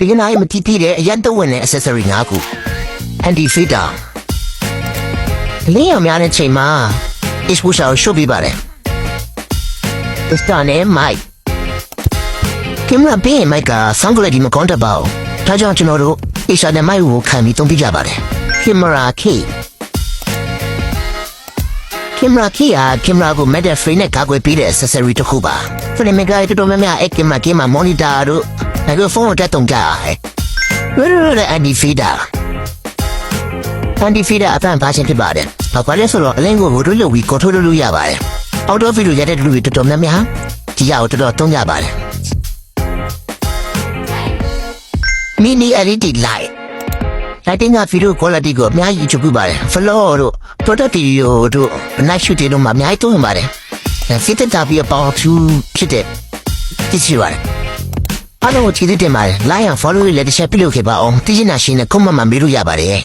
ဒီကနေ့မတီးပြတဲ့အရန်တော့ဝင်တဲ့ accessory ၅ခု anti filter လင်းအောင်များတဲ့ချိန်မှာ exposure ကိုရှုပ်ပြပါတယ် extra နဲ့ mic ကင်မရာဘေး mic က sound quality မကောင်းတတ်ပါဘူးဒါကြောင့်ကျွန်တော်တို့ extra နဲ့ mic ကိုခံပြီးသုံးပြကြပါတယ် camera key ကင်မရာ key ကကင်မရာကို matte frame နဲ့ကာကွယ်ပေးတဲ့ accessory တစ်ခုပါ film ကတော်တော်များများအဲ့ကင်မရာ key မှာ monitor တို့ microphone ကိုတက်တုံကြရတယ် anti filter anti filter အပန်းပါခြင်းဖြစ်ပါတယ်ဘာလဲဆိုတော့အလင်းကိုရိုးလို့ပြီး control လုပ်လို့ရပါတယ် outdoor video ရတဲ့လူတွေတော်တော်များများဒီရကိုတော်တော်သုံးကြပါတယ် mini LED light lighting က video quality ကိုအများကြီးချုပ်ပြပါတယ် flow တို့ product video တို့ night shoot တို့မှာအများကြီးသုံးပါတယ် fit တာပြီးပေါင်းဖြူဖြစ်တဲ့ကြည့်ရပါတယ်အားလုံးကိုကြည့်တင်ပါတယ် like and follow လေးတစ်ချက်ပြုလုပ်ခဲ့ပါအောင်သိချင်တာရှင်းနဲ့ comment မှာမေးလို့ရပါတယ်